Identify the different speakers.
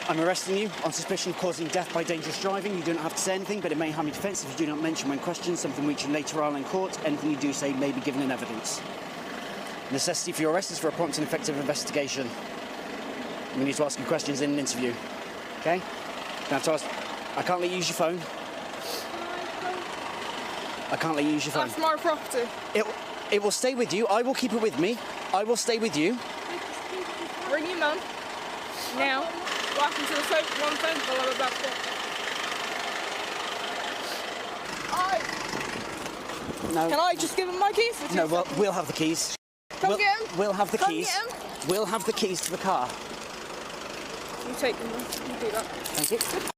Speaker 1: I'm arresting you on suspicion of causing death by dangerous driving. You don't have to say anything, but it may harm your defence if you do not mention when questioned something which you later are in court. Anything you do say may be given in evidence. Necessity for your arrest is for a prompt and effective investigation. We need to ask you questions in an interview. Okay? Now to ask, I can't let you use your phone. I can't let you use your phone.
Speaker 2: That's my property.
Speaker 1: It will stay with you. I will keep it with me. I will stay with you.
Speaker 2: Ring your mum. Now. Walk into the phone call I'm about to.
Speaker 1: No.
Speaker 2: Can I just give him my keys?
Speaker 1: No, well, we'll have the keys.
Speaker 2: Come get him.
Speaker 1: We'll have the
Speaker 2: Come
Speaker 1: keys.
Speaker 2: get him.
Speaker 1: We'll have the keys to the car.
Speaker 2: You take them. You do that.
Speaker 1: Thank you.